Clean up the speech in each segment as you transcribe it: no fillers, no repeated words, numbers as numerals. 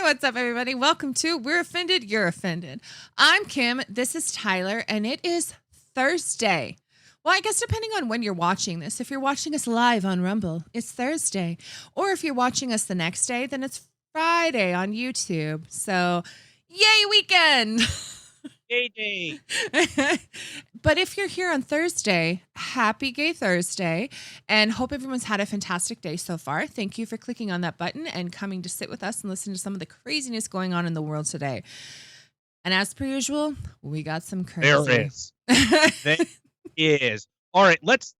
what's up, everybody? Welcome to We're Offended, You're Offended. I'm Kim. This is Tyler, and it is Thursday. Well, I guess depending on when you're watching this, if you're watching us live on Rumble, it's Thursday. Or if you're watching us the next day, then it's Friday on YouTube. So, yay, weekend! Yay day. But if you're here on Thursday, happy Gay Thursday, and hope everyone's had a fantastic day so far. Thank you for clicking on that button and coming to sit with us and listen to some of the craziness going on in the world today. And as per usual, we got some crazy. There is. There is. All right, let's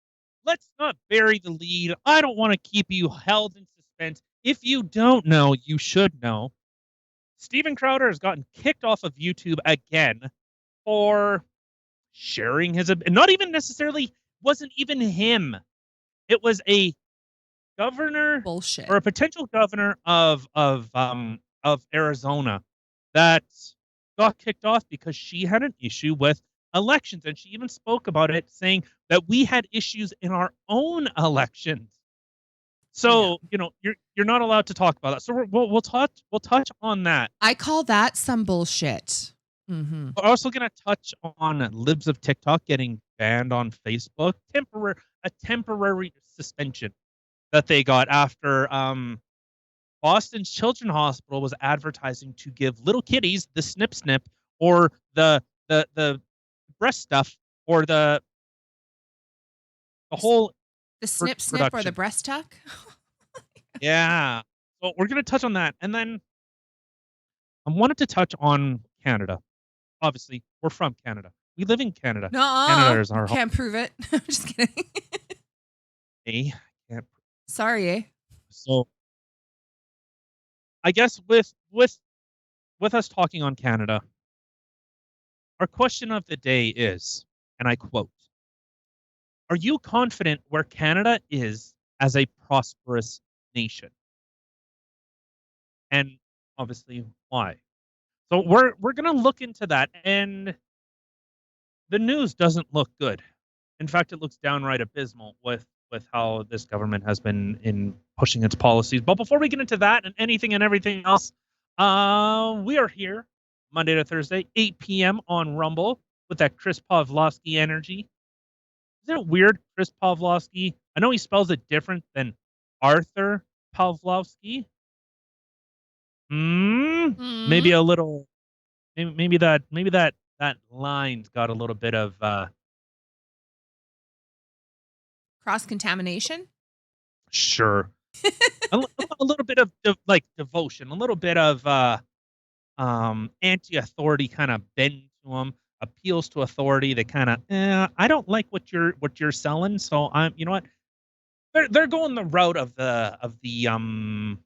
not bury the lead. I don't want to keep you held in suspense. If you don't know, you should know. Steven Crowder has gotten kicked off of YouTube again for sharing his, not even necessarily, wasn't even him. It was a governor Bullshit. or a potential governor of Arizona that got kicked off because she had an issue with elections, and she even spoke about it, saying that we had issues in our own elections. So, you know, you're not allowed to talk about that. So we'll touch on that. I call that some bullshit. Mm-hmm. We're also going to touch on libs of TikTok getting banned on Facebook, a temporary suspension that they got after Boston's Children's Hospital was advertising to give little kiddies the snip or the breast stuff or the whole the snip or the breast tuck. Yeah. So we're going to touch on that. And then I wanted to touch on Canada. Obviously, we're from Canada. We live in Canada. Canada is our can't prove it. I'm just kidding. Hey, can't. Sorry, eh? So I guess with us talking on Canada, our question of the day is, and I quote, "Are you confident where Canada is as a prosperous nation?" And obviously, why? So we're going to look into that, and the news doesn't look good. In fact, it looks downright abysmal with how this government has been in pushing its policies. But before we get into that and anything and everything else, we are here Monday to Thursday, 8 p.m. on Rumble with that Chris Pavlovsky energy. Isn't it weird, Chris Pavlovsky? I know he spells it different than Arthur Pavlovsky. Maybe a little. Maybe that line's got a little bit of cross-contamination. Sure. a little bit of devotion, a little bit of anti-authority kind of bend to him, appeals to authority. That kind of I don't like what you're selling, so I'm, you know what, they're going the route of the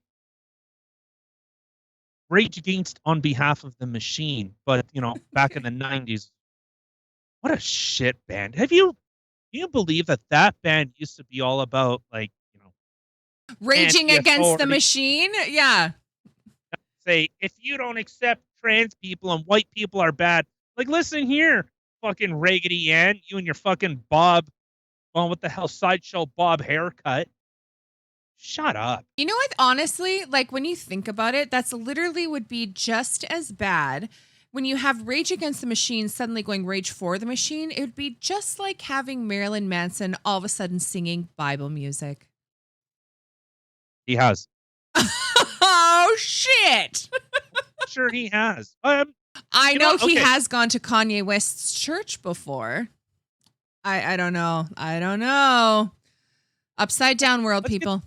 Rage Against on behalf of the machine, but you know, back in the 90s. What a shit band. Can you believe that band used to be all about, like, you know, raging against the machine? Yeah. Say, if you don't accept trans people and white people are bad, like, listen here, fucking Raggedy Ann, you and your fucking Bob, what the hell, Sideshow Bob haircut. Shut up. You know what? Honestly, like, when you think about it, that's literally would be just as bad. When you have Rage Against the Machine suddenly going Rage for the Machine, it would be just like having Marilyn Manson all of a sudden singing Bible music. He has. Oh, shit. Sure he has. I know he has gone to Kanye West's church before. I don't know. Upside down world, people.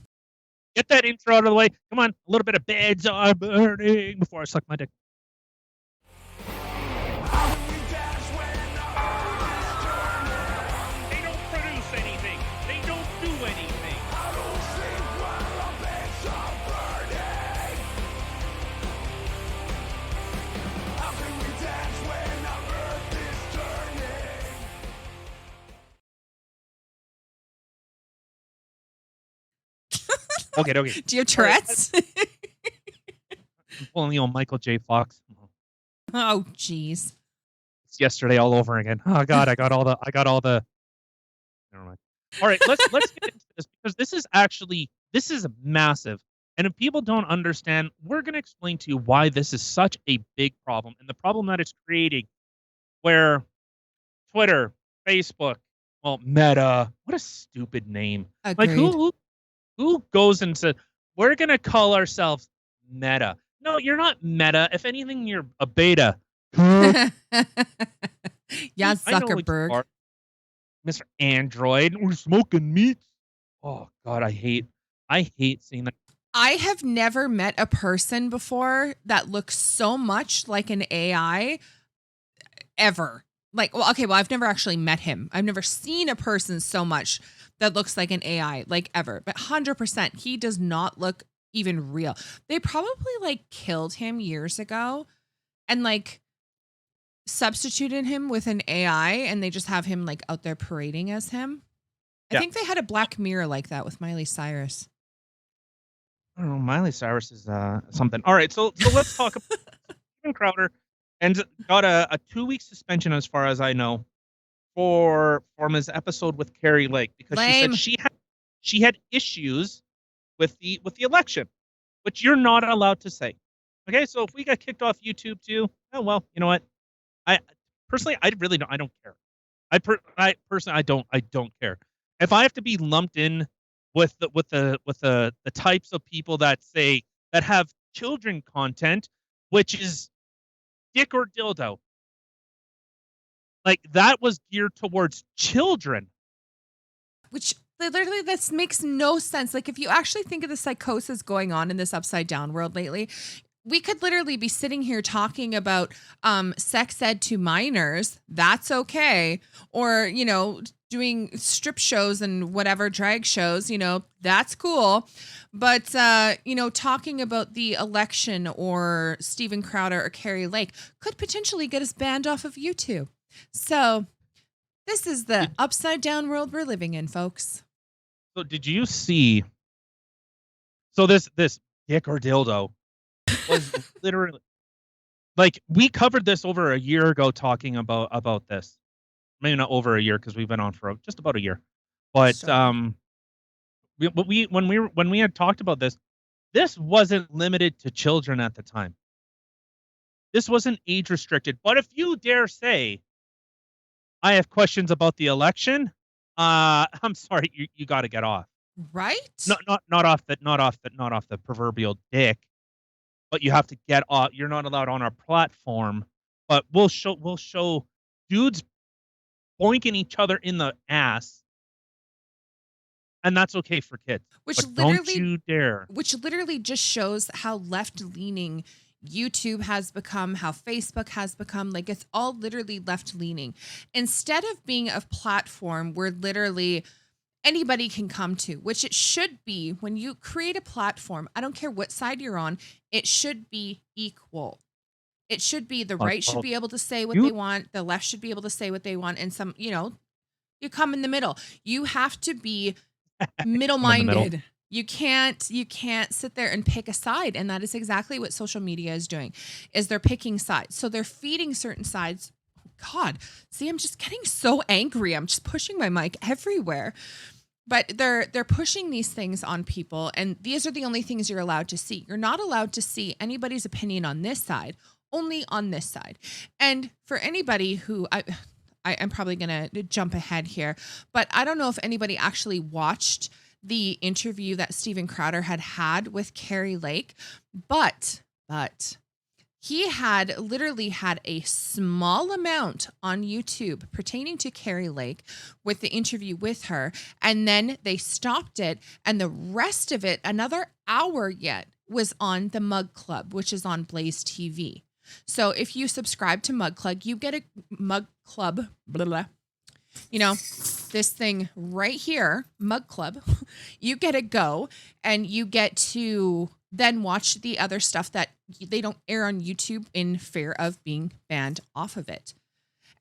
Get that intro out of the way. Come on, a little bit of beds are burning before I suck my dick. They don't produce anything. They don't do anything. How can we dance when our earth is turning? Okay. Do you have Tourette's? I'm pulling the old Michael J. Fox. Oh, jeez. It's yesterday all over again. Oh God, I got all the. Never mind. All right, let's get into this, because this is massive. And if people don't understand, we're going to explain to you why this is such a big problem and the problem that it's creating, where Twitter, Facebook, well, Meta, what a stupid name. Like Agreed. who goes and says, we're going to call ourselves Meta? No, you're not Meta. If anything, you're a beta. Yeah, I know what you Zuckerberg. are, Mr. Android. We're smoking meat. Oh God, I hate seeing that. I have never met a person before that looks so much like an AI ever. Like, well, okay, well, I've never actually met him. I've never seen a person so much that looks like an AI, like ever. But 100%, he does not look even real. They probably like killed him years ago and like substituted him with an AI and they just have him like out there parading as him. I Yeah. think they had a Black Mirror like that with Miley Cyrus. I don't know. Miley Cyrus is something. All right, so let's talk about Steven Crowder, and got a 2-week suspension, as far as I know, from his episode with Kari Lake, because Lame. she said she had issues with the election, which you're not allowed to say. Okay, so if we got kicked off YouTube too, oh well, you know what? I personally, I really don't. I don't care. I personally, I don't care. If I have to be lumped in with the types of people that say that have children content, which is dick or dildo, like that was geared towards children. Which literally this makes no sense. Like if you actually think of the psychosis going on in this upside down world lately, we could literally be sitting here talking about sex ed to minors. That's okay. Or, you know, doing strip shows and whatever drag shows, you know, that's cool. But, you know, talking about the election or Steven Crowder or Kari Lake could potentially get us banned off of YouTube. So this is the upside down world we're living in, folks. So did you see? So this dick or dildo was literally, like, we covered this over a year ago, talking about this. Maybe not over a year, because we've been on for just about a year. But Sorry. when we had talked about this, this wasn't limited to children at the time. This wasn't age restricted. But if you dare say, I have questions about the election, I'm sorry, you got to get off. Right? Not off the proverbial dick, but you have to get off. You're not allowed on our platform, but we'll show dudes boinking each other in the ass, and that's okay for kids. Which But don't literally you dare. which literally just shows how left-leaning YouTube has become, how Facebook has become. Like it's all literally left-leaning. Instead of being a platform where literally anybody can come to, which it should be when you create a platform, I don't care what side you're on, it should be equal. It should be the right should Well, be able to say what you they want, the left should be able to say what they want, and some, you know, you come in the middle. You have to be middle I'm in the middle. minded. You can't sit there and pick a side, and that is exactly what social media is doing. Is they're picking sides. So they're feeding certain sides. God, see, I'm just getting so angry. I'm just pushing my mic everywhere. But they're pushing these things on people, and these are the only things you're allowed to see. You're not allowed to see anybody's opinion on this side, only on this side. And for anybody who I'm probably going to jump ahead here, but I don't know if anybody actually watched the interview that Steven Crowder had with Kari Lake, but he had literally had a small amount on YouTube pertaining to Kari Lake with the interview with her, and then they stopped it, and the rest of it, another hour yet, was on the Mug Club, which is on Blaze TV. So if you subscribe to Mug Club, you get a Mug Club, blah, blah, you know, this thing right here, Mug Club, you get to go and you get to then watch the other stuff that they don't air on YouTube in fear of being banned off of it.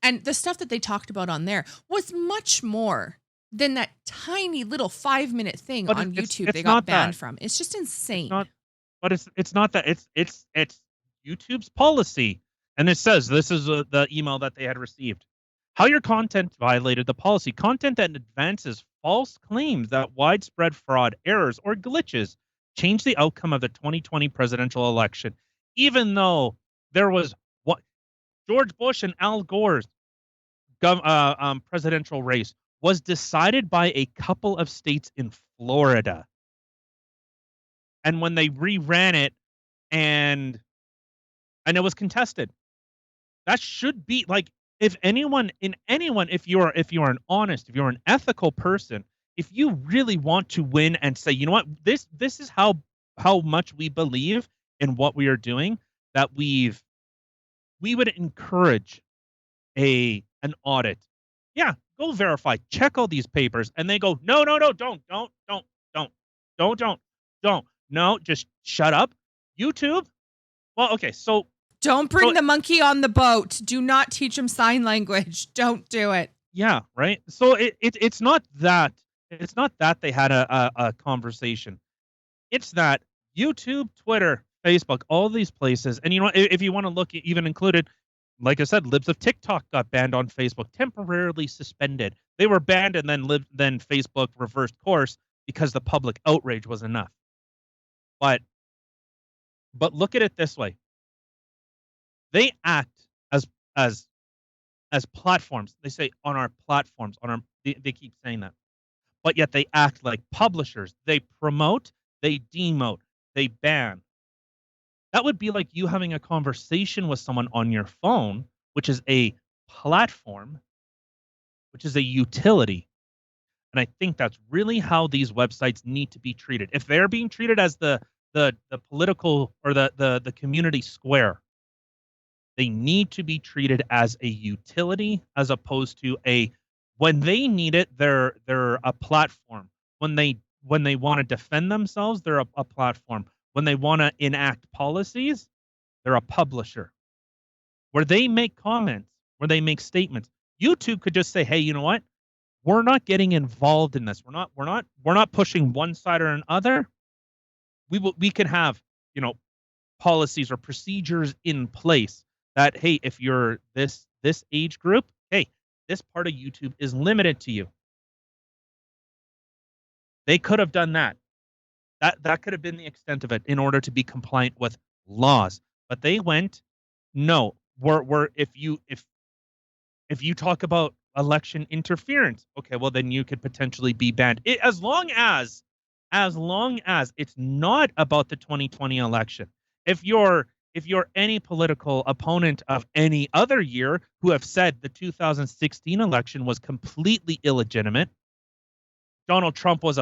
And the stuff that they talked about on there was much more than that tiny little 5-minute thing But on it's YouTube they not got banned that. from. It's just insane. It's not that. It's YouTube's policy, and it says this is the email that they had received. How your content violated the policy. Content that advances false claims, that widespread fraud, errors, or glitches change the outcome of the 2020 presidential election, even though there was what George Bush and Al Gore's presidential race was decided by a couple of states in Florida. And when they reran it and it was contested, that should be like, if you're an honest, if you're an ethical person, if you really want to win and say, you know what, this is how much we believe in what we are doing, that we would encourage an audit. Yeah, go verify, check all these papers, and they go, no, don't, no, just shut up. YouTube. Well, okay, so don't bring the monkey on the boat. Do not teach him sign language. Don't do it. Yeah, right. So it's not that they had a conversation. It's that YouTube, Twitter, Facebook, all these places, and you know, if you want to look, even included, like I said, libs of TikTok got banned on Facebook, temporarily suspended. They were banned, and then Facebook reversed course because the public outrage was enough. But look at it this way: they act as platforms. They say on our platforms, they keep saying that, but yet they act like publishers. They promote, they demote, they ban. That would be like you having a conversation with someone on your phone, which is a platform, which is a utility. And I think that's really how these websites need to be treated. If they're being treated as the political or the community square, they need to be treated as a utility, as opposed to when they need it, they're a platform. When they want to defend themselves, they're a platform. When they want to enact policies, they're a publisher. Where they make comments, where they make statements, YouTube could just say, "Hey, you know what? We're not getting involved in this. We're not pushing one side or another. We can have, you know, policies or procedures in place that, hey, if you're this age group, hey, this part of YouTube is limited to you." They could have done that. That could have been the extent of it in order to be compliant with laws. But they went, no, we're if you talk about election interference, okay, well then you could potentially be banned. As long as it's not about the 2020 election. If you're any political opponent of any other year who have said the 2016 election was completely illegitimate, Donald Trump was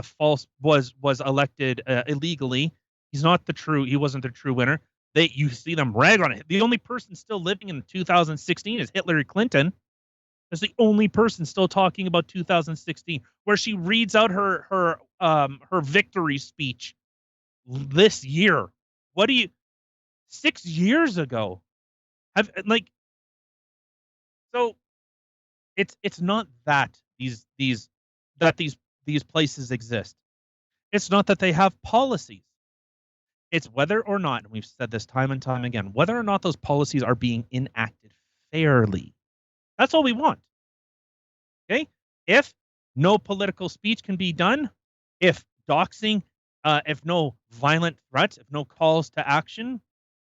elected illegally, he wasn't the true winner. You see them rag on it. The only person still living in 2016 is Hillary Clinton. That's the only person still talking about 2016, where she reads out her victory speech this year. 6 years ago? So it's not that these places exist. It's not that they have policies. It's whether or not, and we've said this time and time again, whether or not those policies are being enacted fairly. That's all we want. Okay? If no political speech can be done, if doxing, if no violent threats, if no calls to action,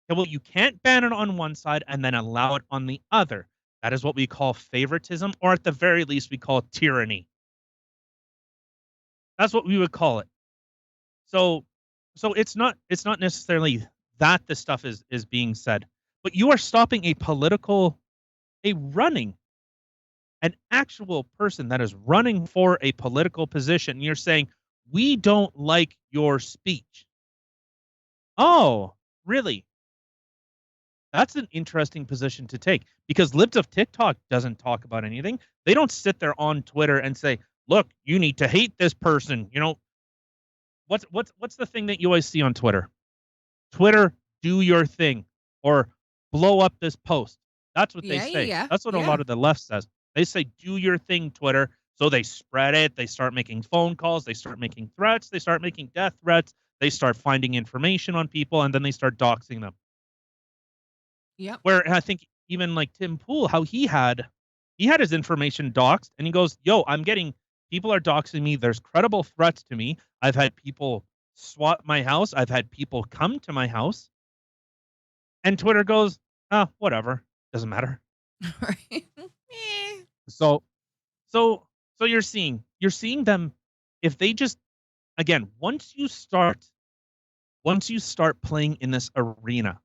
well, you can't ban it on one side and then allow it on the other. That is what we call favoritism, or at the very least, we call tyranny. That's what we would call it. So it's not necessarily that the stuff is being said, but you are stopping an actual person that is running for a political position. You're saying, we don't like your speech. Oh, really? That's an interesting position to take, because libs of TikTok doesn't talk about anything. They don't sit there on Twitter and say, look, you need to hate this person. You know, what's the thing that you always see on Twitter? Twitter, do your thing, or blow up this post. That's what they say. Yeah. That's what a lot of the left says. They say, do your thing, Twitter. So they spread it. They start making phone calls. They start making threats. They start making death threats. They start finding information on people, and then they start doxing them. Yep. Where I think even like Tim Pool, how he had his information doxed, and he goes, yo, people are doxing me. There's credible threats to me. I've had people swat my house. I've had people come to my house, and Twitter goes, "Oh, whatever, doesn't matter." Right. Eh. So, so, so you're seeing them if they just again once you start playing in this arena,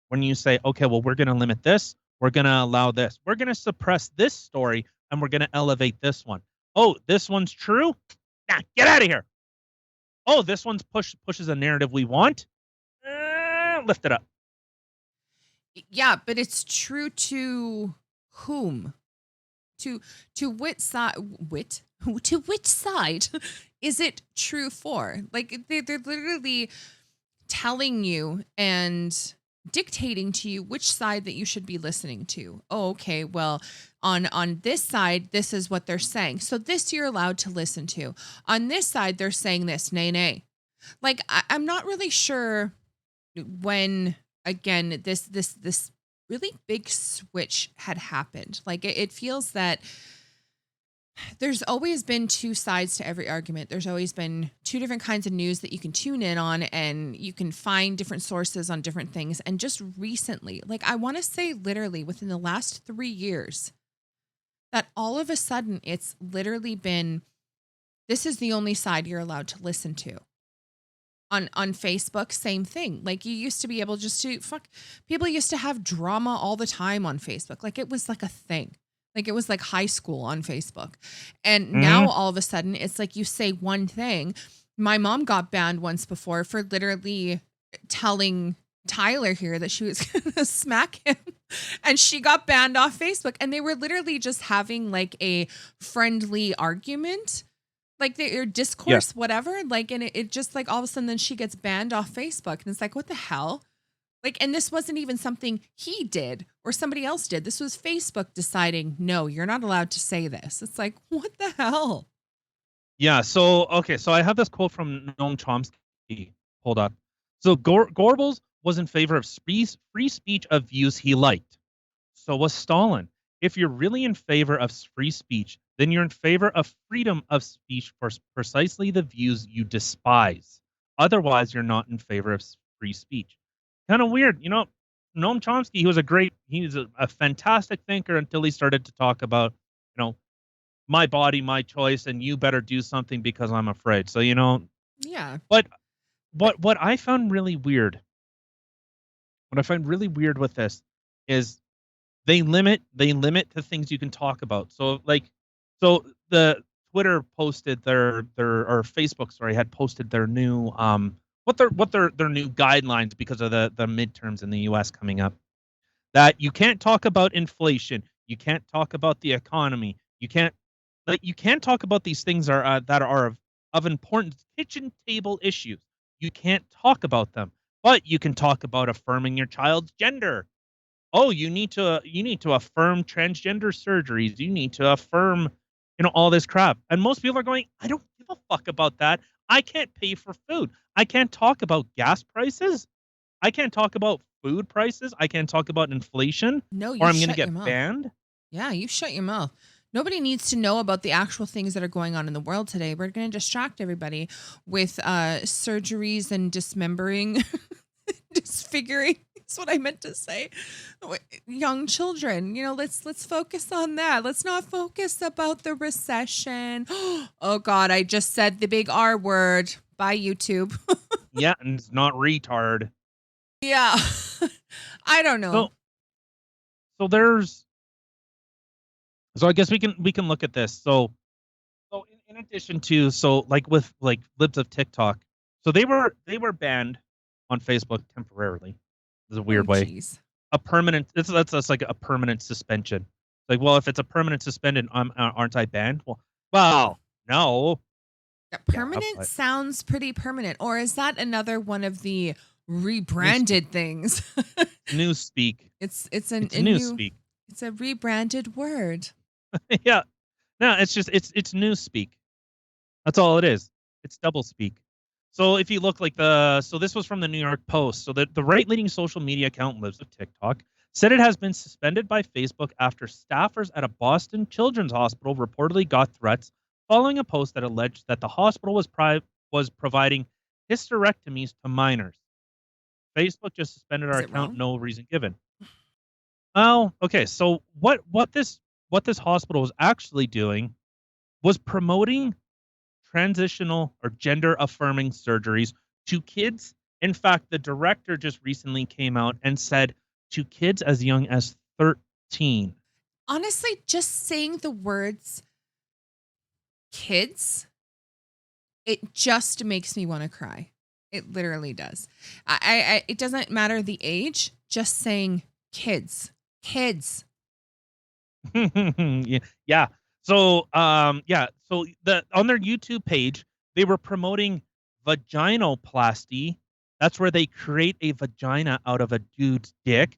when you say, okay, well, we're going to limit this, we're going to allow this, we're going to suppress this story, and we're going to elevate this one. Oh, this one's true? Nah, get out of here. Oh, this one's pushes a narrative we want. Lift it up. Yeah, but it's true to whom? To to which side? Wit? To which side is it true for? Like they're literally telling you and dictating to you which side that you should be listening to. Oh, okay. Well, on this side, this is what they're saying. So this you're allowed to listen to. On this side, they're saying this. Nay, nay. Like I'm not really sure when again this really big switch had happened. Like it feels that there's always been two sides to every argument. There's always been two different kinds of news that you can tune in on, and you can find different sources on different things. And just recently, like I want to say literally within the last 3 years, that all of a sudden it's literally been, this is the only side you're allowed to listen to. On Facebook, same thing. Like you used to be able just to people used to have drama all the time on Facebook. Like it was like a thing. Like it was like high school on Facebook. And now all of a sudden it's like you say one thing. My mom got banned once before for literally telling Tyler here that she was going to smack him. And she got banned off Facebook. And they were literally just having like a friendly argument. Like their discourse, whatever. Like, and it just like all of a sudden then she gets banned off Facebook. And it's like, what the hell? Like, and this wasn't even something he did or somebody else did. This was Facebook deciding, no, you're not allowed to say this. It's like, what the hell? Yeah. So, okay. So I have this quote from Noam Chomsky. Hold up. So Goebbels was in favor of free speech of views he liked. So was Stalin. If you're really in favor of free speech, then you're in favor of freedom of speech for precisely the views you despise. Otherwise, you're not in favor of free speech. Kind of weird. Noam Chomsky, he was a fantastic thinker until he started to talk about, my body, my choice, and you better do something because I'm afraid. So, Yeah. but But what I found really weird, with this is they limit the things you can talk about. So the Twitter posted their or Facebook, sorry, had posted their new their new guidelines because of the midterms in the US coming up. That you can't talk about inflation, you can't talk about the economy, you can't talk about these things that are of importance, kitchen table issues. You can't talk about them, but you can talk about affirming your child's gender. Oh, you need to affirm transgender surgeries. You need to affirm, all this crap. And most people are going, I don't give a fuck about that. I can't pay for food. I can't talk about gas prices. I can't talk about food prices. I can't talk about inflation, no, or you I'm going to shut your get mouth. banned. Yeah, you shut your mouth. Nobody needs to know about the actual things that are going on in the world today. We're going to distract everybody with surgeries and dismembering, disfiguring. That's what I meant to say. Young children, let's focus on that. Let's not focus about the recession. Oh God, I just said the big R word. Bye, YouTube. Yeah, and it's not retard. Yeah. I don't know. So there's I guess we can look at this. So in addition to with libs of TikTok, so they were banned on Facebook temporarily. It's a Oh, weird way. geez. A permanent that's like a permanent suspension. Like, well, if it's a permanent suspended, aren't I banned? Well, no. Yeah, Yeah, permanent but sounds pretty permanent. Or is that another one of the rebranded things? newspeak. It's It's a new, newspeak. it's a rebranded word. Yeah. No, it's just it's newspeak. That's all it is. It's doublespeak. So if you look so this was from the New York Post. So the right-leaning social media account Libs of TikTok said it has been suspended by Facebook after staffers at a Boston Children's Hospital reportedly got threats following a post that alleged that the hospital was providing hysterectomies to minors. Facebook just suspended our Is it account, wrong? no reason given. Oh, okay. So what this hospital was actually doing was promoting transitional or gender affirming surgeries to kids. In fact, the director just recently came out and said to kids as young as 13. Honestly, just saying the words kids, it just makes me want to cry. It literally does. It doesn't matter the age, just saying kids, kids. Yeah. So the on their YouTube page, they were promoting vaginoplasty. That's where they create a vagina out of a dude's dick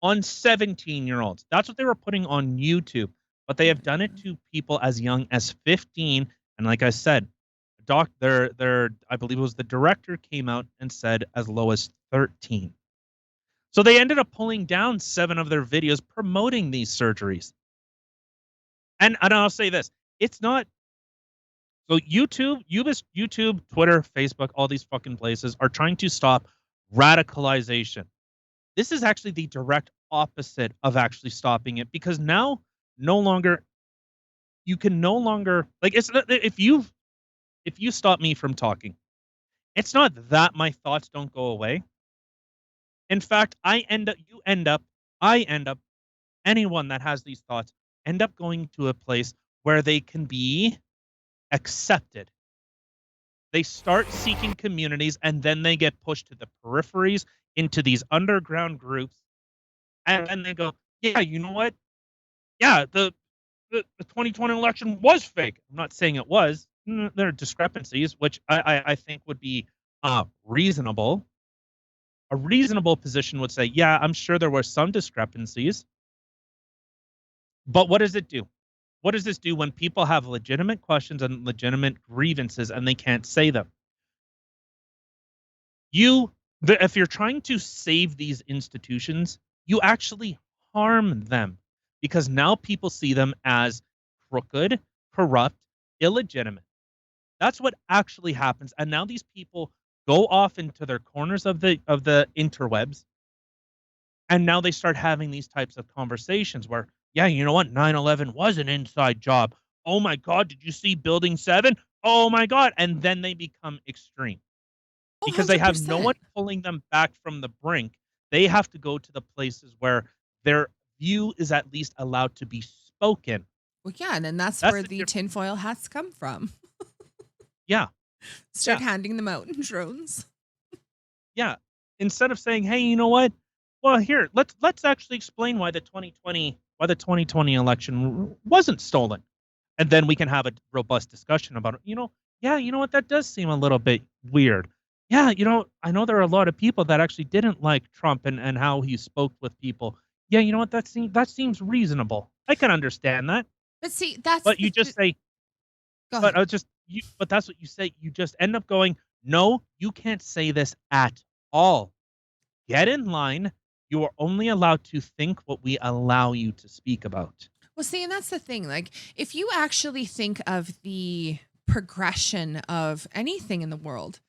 on 17-year-olds. That's what they were putting on YouTube. But they Oh have my done it God. to people as young as 15. And like I said, their I believe it was the director came out and said as low as 13. So they ended up pulling down 7 of their videos promoting these surgeries. And I'll say this, it's not so YouTube, Twitter, Facebook, all these fucking places are trying to stop radicalization. This is actually the direct opposite of actually stopping it because now no longer you can no longer like it's if you stop me from talking, it's not that my thoughts don't go away. In fact, I end up anyone that has these thoughts end up going to a place where they can be accepted. They start seeking communities and then they get pushed to the peripheries into these underground groups. And then they go, yeah, you know what? Yeah, the 2020 election was fake. I'm not saying it was. There are discrepancies, which I think would be reasonable. A reasonable position would say, yeah, I'm sure there were some discrepancies. But what does it do? What does this do when people have legitimate questions and legitimate grievances and they can't say them? If you're trying to save these institutions, you actually harm them because now people see them as crooked, corrupt, illegitimate. That's what actually happens. And now these people go off into their corners of the interwebs, and now they start having these types of conversations where, yeah, you know what? 9/11 was an inside job. Oh my God, did you see Building 7? Oh my God. And then they become extreme Oh, because they have no one 100%. pulling them back from the brink. They have to go to the places where their view is at least allowed to be spoken. Well, yeah, and then that's That's where the the difference. tinfoil hats come from. Yeah. Start Yeah. handing them out in drones. Yeah. Instead of saying, "Hey, you know what? Well, here, let's actually explain why the 2020 election wasn't stolen." And then we can have a robust discussion about it. Yeah, you know what? That does seem a little bit weird. Yeah, I know there are a lot of people that actually didn't like Trump and how he spoke with people. Yeah, you know what? That seems reasonable. I can understand that. But see, that's But the you just say, go but ahead. I just you but that's what you say. You just end up going, "No, you can't say this at all. Get in line. You are only allowed to think what we allow you to speak about." Well, see, and that's the thing. Like, if you actually think of the progression of anything in the world,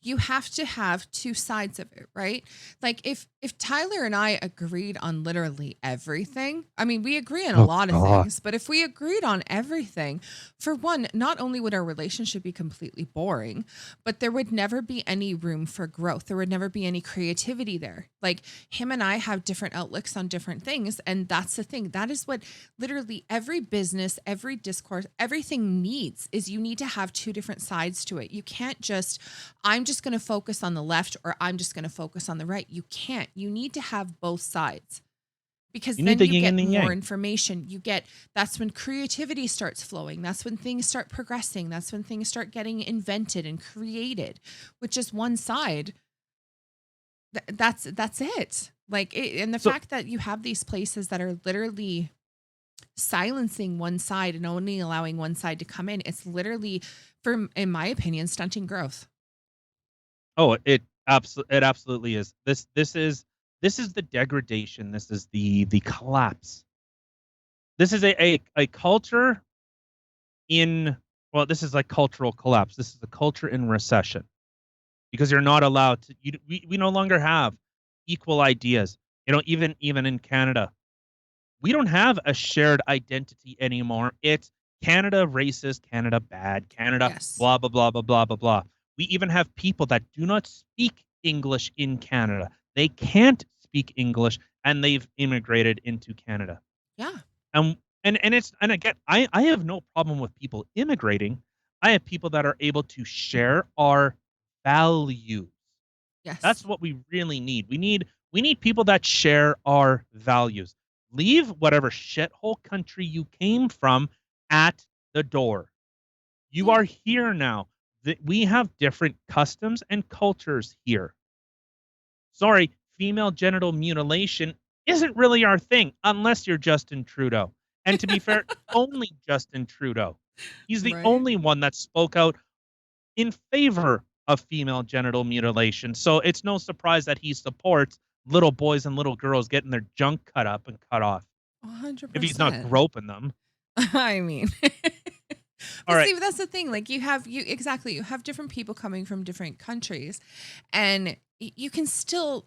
you have to have two sides of it, right? Like if Tyler and I agreed on literally everything, I mean, we agree on a Oh lot of god. things, but if we agreed on everything, for one, not only would our relationship be completely boring, but there would never be any room for growth. There would never be any creativity there. Like him and I have different outlooks on different things, and that's the thing. That is what literally every business, every discourse, everything needs is you need to have two different sides to it. You can't just, I'm just going to focus on the left or I'm just going to focus on the right. You can't. You need to have both sides because You need then the you yin get and the more yang. information. That's when creativity starts flowing. That's when things start progressing. That's when things start getting invented and created, with just one side. That's it. Like and the So fact that you have these places that are literally silencing one side and only allowing one side to come in, it's literally, in my opinion, stunting growth. oh, it absolutely is. This is the degradation. This is the collapse. This is a culture in well, this is like cultural collapse. This is a culture in recession because you're not allowed to. We no longer have equal ideas. Even in Canada, we don't have a shared identity anymore. It's Canada racist, Canada bad, Canada Yes. blah blah blah blah blah blah blah. We even have people that do not speak English in Canada. They can't speak English, and they've immigrated into Canada. Yeah. And again, I have no problem with people immigrating. I have people that are able to share our values. That's Yes. what we really need. We need people that share our values. Leave whatever shithole country you came from at the door. You Yeah. are here now. We have different customs and cultures here. Sorry, female genital mutilation isn't really our thing unless you're Justin Trudeau. And to be fair, only Justin Trudeau. He's the Right. only one that spoke out in favor of female genital mutilation. So it's no surprise that he supports little boys and little girls getting their junk cut up and cut off if he's not 100%. groping them. I mean, All but right. see, that's the thing. Like you have different people coming from different countries, and you can still.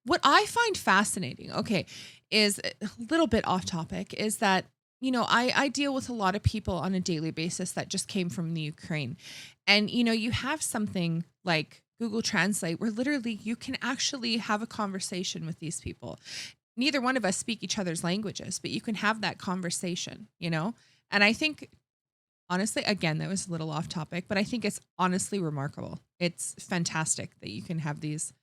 What I find fascinating, okay, is a little bit off topic, is that I deal with a lot of people on a daily basis that just came from the Ukraine, and you have something like Google Translate where literally you can actually have a conversation with these people. Neither one of us speak each other's languages, but you can have that conversation, And I think, honestly, again, that was a little off topic, but I think it's honestly remarkable. It's fantastic that you can have these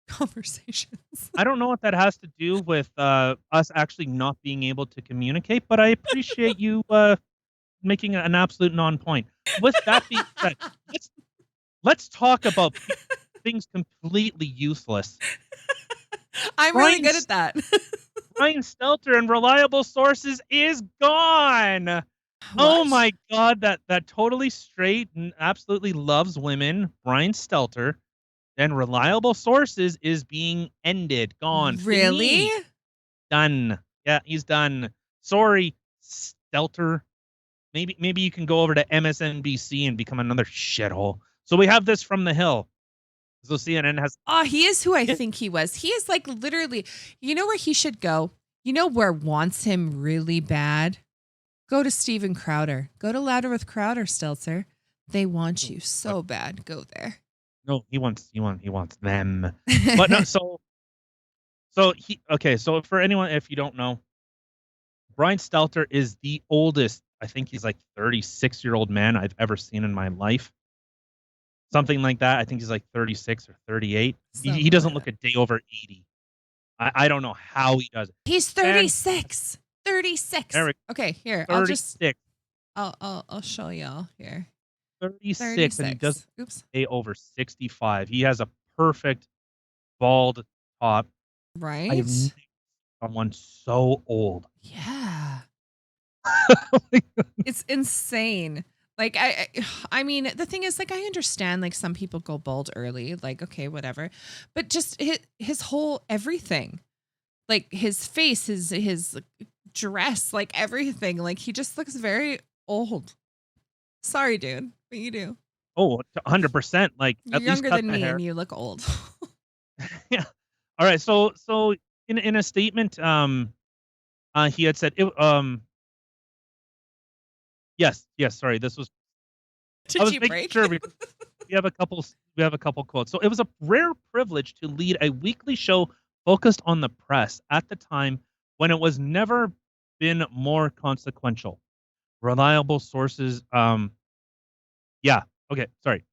conversations. I don't know what that has to do with us actually not being able to communicate, but I appreciate you making an absolute non-point. With that being said, let's talk about things completely useless. I'm really good at that. Brian Stelter and reliable sources is gone. Oh What? my god, that totally straight and absolutely loves women, Brian Stelter, and reliable sources is being ended, gone, Really? fini, done. Yeah, he's done. Sorry, Stelter. Maybe you can go over to MSNBC and become another shithole. So we have this from the Hill. So CNN has. Oh, he is who I think he was. He is like literally, where he should go? Where wants him really bad? Go to Steven Crowder. Go to Louder with Crowder, Stelter. They want you so bad. Go there. No, he wants them. But no, so for anyone, if you don't know, Brian Stelter is the oldest, I think he's like 36-year-old man I've ever seen in my life. Something like that. I think he's like 36 or 38. He doesn't look a day over 80. I don't know how he does it. He's 36. 36. Eric, Okay, here. 36. I'll show y'all here. 36, and he does Oops. a over 65. He has a perfect bald top. Right? I have never seen someone so old. Yeah. Oh my God. It's insane. Like I mean, the thing is, like, I understand, like, some people go bald early, like, okay, whatever, but just his whole everything, like his face, his dress, like everything, like he just looks very old. Sorry, dude, but you do. Oh, 100%. Like, You're at least younger cut than the me, hair. and you look old. Yeah. All right. So in a statement, he had said, yes, sorry, this was. I Did was you making break? sure we have a couple quotes. So it was a rare privilege to lead a weekly show focused on the press at the time when it was never been more consequential. Reliable sources. Yeah. Okay. Sorry.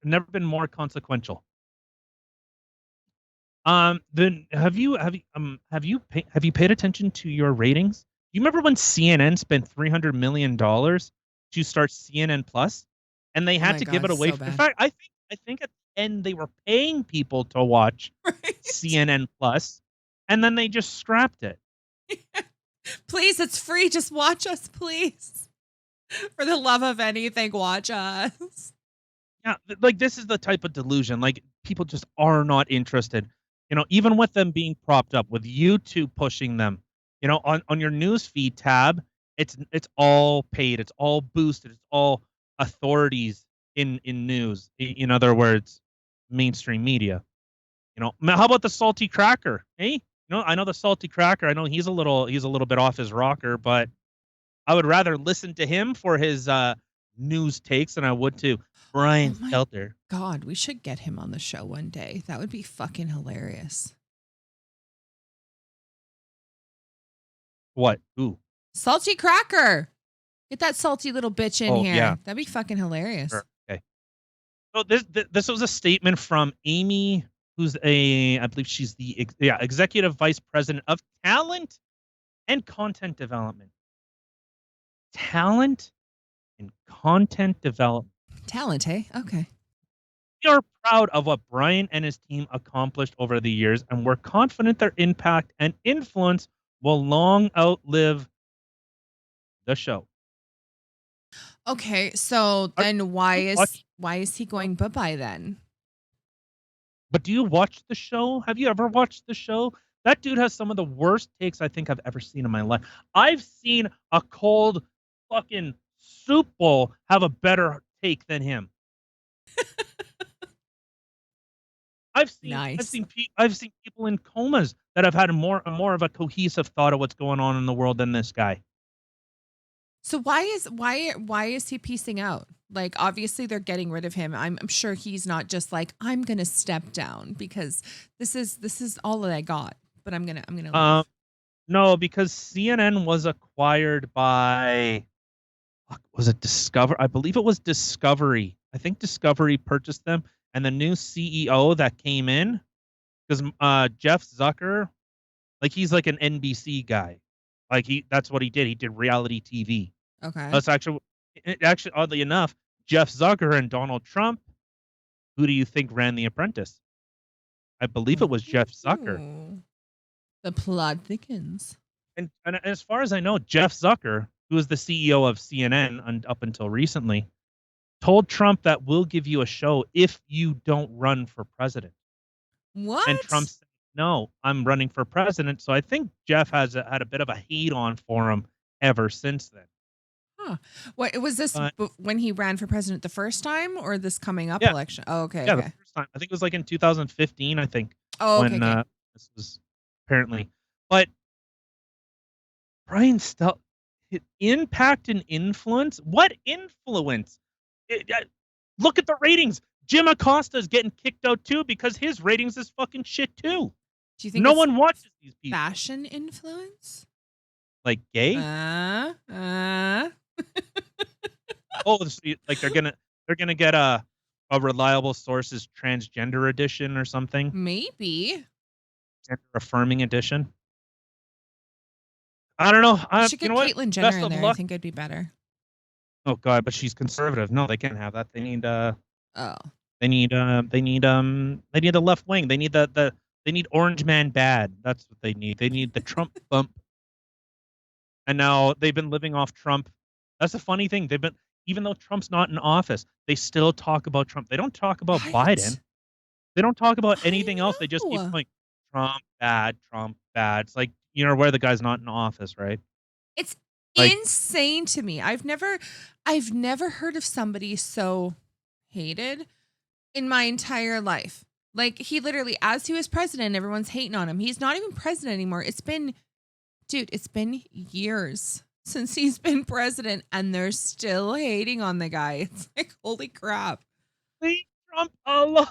Never been more consequential. Then have you paid attention to your ratings? Do you remember when CNN spent $300 million to start CNN Plus, and they Oh had my to give God, it away? so In bad. fact, I think at the end they were paying people to watch Right? CNN Plus, and then they just scrapped it. Please, it's free. Just watch us, please. For the love of anything, watch us. Yeah, like this is the type of delusion. Like people just are not interested. Even with them being propped up, with YouTube pushing them, on your newsfeed tab, it's all paid, it's all boosted, it's all authorities in news. In other words, mainstream media. How about the salty cracker? Hey, I know the salty cracker. I know he's a little bit off his rocker, but I would rather listen to him for his news takes than I would to Brian Oh my Stelter. God, we should get him on the show one day. That would be fucking hilarious. What? Ooh. Salty cracker. Get that salty little bitch in here. Yeah. That'd be fucking hilarious. Sure. Okay. So this was a statement from Amy, who's I believe she's the executive vice president of talent and content development. Talent and content development. Talent, hey? Okay. We are proud of what Brian and his team accomplished over the years, and we're confident their impact and influence will long outlive the show. Okay, so then why is he going bye-bye then? But do you watch the show? Have you ever watched the show? That dude has some of the worst takes I think I've ever seen in my life. I've seen a cold fucking soup bowl have a better take than him. I've seen people in comas that have had more of a cohesive thought of what's going on in the world than this guy. So why is he piecing out? Like, obviously they're getting rid of him. I'm sure he's not just like, I'm gonna step down because this is all that I got. But I'm gonna leave. No, because CNN was acquired by was it Discover? I believe it was Discovery. I think Discovery purchased them, and the new CEO that came in, because Jeff Zucker, like he's like an NBC guy, like that's what he did. He did reality TV. Okay. That's actually oddly enough, Jeff Zucker and Donald Trump. Who do you think ran The Apprentice? I believe it was Jeff Zucker. Ooh. The plot thickens. And as far as I know, Jeff Zucker, who is the CEO of CNN and up until recently, told Trump that we'll give you a show if you don't run for president. What? And Trump said, no, I'm running for president. So I think Jeff has had a bit of a hate on for him ever since then. Huh. What was this when he ran for president the first time or this coming up election? Oh, okay. Yeah, okay. the first time. I think it was like in 2015, I think. Oh, okay. When this was apparently. But Brian Stelter, impact and influence? What influence? Look at the ratings. Jim Acosta is getting kicked out too because his ratings is fucking shit too. Do you think no one watches these people? Fashion influence? Like gay? Oh, like they're gonna get a reliable sources transgender edition or something. Maybe. Gender affirming edition. I don't know. You should get Caitlyn Jenner in there. I think it'd be better. Oh God, but she's conservative. No, they can't have that. They need Oh. They need the left wing. They need Orange Man bad. That's what they need. They need the Trump bump. And now they've been living off Trump. That's a funny thing. They've been, even though Trump's not in office, they still talk about Trump. They don't talk about Biden. They don't talk about anything else. They just keep going, Trump bad, Trump bad. It's like, where the guy's not in office, right? It's insane to me. I've never heard of somebody so hated in my entire life. Like, he literally, as he was president, everyone's hating on him. He's not even president anymore. It's been years since he's been president and they're still hating on the guy. It's like, holy crap. Leave Trump alone.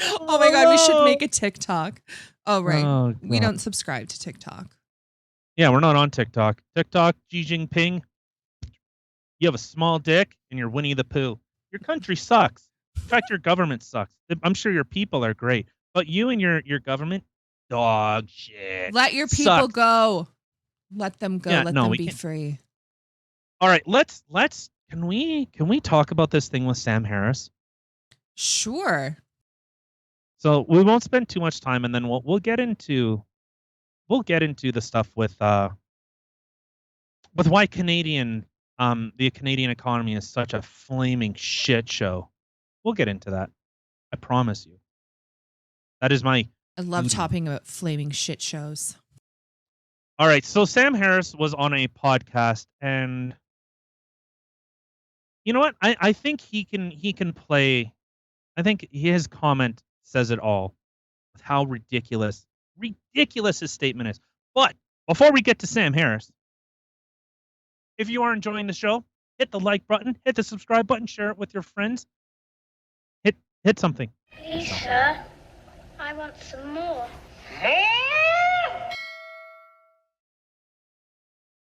Oh my God, we should make a TikTok. Oh, right. Oh, we don't subscribe to TikTok. Yeah, we're not on TikTok. TikTok, Xi Jinping, you have a small dick and you're Winnie the Pooh. Your country sucks. In fact, your government sucks. I'm sure your people are great, but you and your government, dog shit. Let your people go. Let them go. Let them be free. All right, let's can we talk about this thing with Sam Harris? Sure. So we won't spend too much time, and then we'll get into the stuff with why the Canadian economy is such a flaming shit show. We'll get into that. I promise you. That is my. I love talking about flaming shit shows. All right, so Sam Harris was on a podcast, and You know what? I think he can play. I think his comment says it all with how ridiculous his statement is. But before we get to Sam Harris, if you are enjoying the show, hit the like button, hit the subscribe button, share it with your friends. Hit something. Please, sir, I want some more.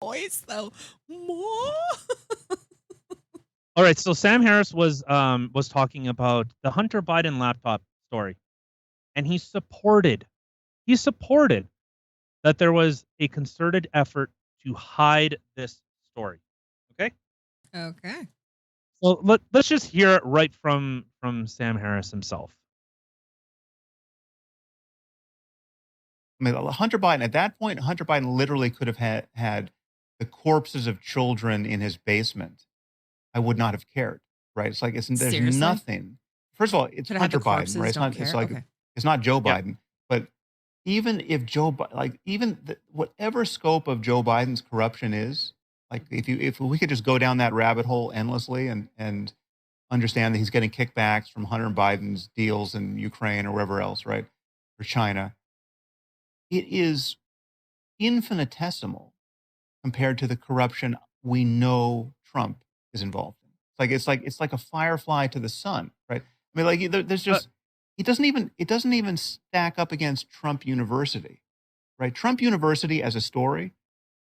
Voice though. More. All right, so Sam Harris was talking about the Hunter Biden laptop story, and he supported that there was a concerted effort to hide this story. Okay, Okay. so let's just hear it right from Sam Harris himself. I mean, Hunter Biden, at that point, Hunter Biden literally could have had the corpses of children in his basement. I would not have cared, right? It's like, there's Seriously? nothing. First of all, it's Could have had the Hunter Biden, corpses, right? It's don't not, it's care? like, Okay. it's not Joe Yeah. Biden. But even if Joe, like, whatever scope of Joe Biden's corruption is, like, if we could just go down that rabbit hole endlessly and understand that he's getting kickbacks from Hunter Biden's deals in Ukraine or wherever else, right? Or China, it is infinitesimal compared to the corruption we know Trump is involved in. It's like a firefly to the sun, right? I mean, like there's just it doesn't even stack up against Trump University, right? Trump University as a story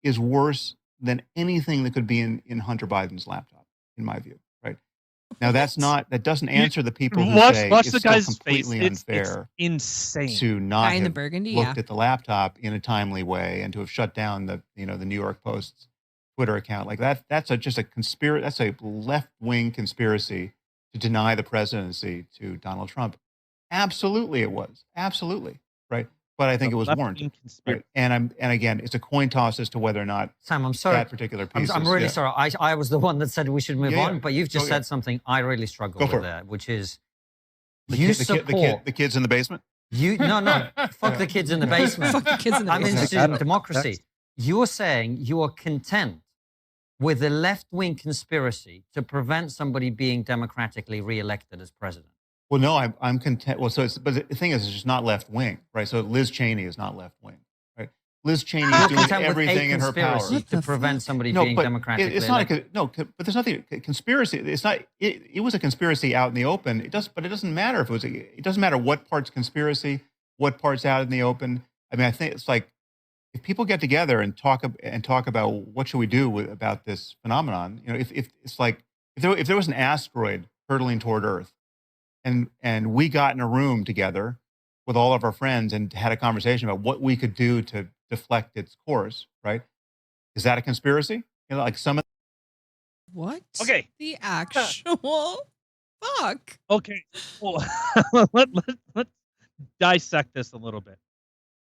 is worse than anything that could be in Hunter Biden's laptop, in my view, right? Now that doesn't answer the people who say Watch it's the still guy's face. completely It's unfair insane. to not Guy in the have burgundy, looked yeah. at the laptop in a timely way and to have shut down the New York Post's Twitter account. Like that's just a conspiracy. That's a left-wing conspiracy to deny the presidency to Donald Trump. Absolutely, it was absolutely right. But I think it was warranted. Right? And again, it's a coin toss as to whether or not Sam, I'm sorry. that particular piece. I'm really sorry. I was the one that said we should move Yeah, on, yeah. but you've just said something I really struggle Go for with it. there, which is the kids in the basement. No, fuck the kids in the basement. Fuck the kids in the I'm basement. interested in democracy. You're saying you are content with a left-wing conspiracy to prevent somebody being democratically re-elected as president. Well, no, I'm content. Well, but the thing is, it's just not left wing, right? So Liz Cheney is not left wing, right? Liz Cheney is doing everything in her power to prevent somebody no, being but democratically it's not elected. but there's nothing conspiracy. It's not. It was a conspiracy out in the open. But it doesn't matter if it was. It doesn't matter what part's conspiracy, what part's out in the open. I mean, I think it's like if people get together and talk about what should we do about this phenomenon. If it's like if there was an asteroid hurtling toward Earth. And we got in a room together with all of our friends and had a conversation about what we could do to deflect its course, right? Is that a conspiracy? Like some of What? Okay. The actual fuck. Okay. Well, let's dissect this a little bit.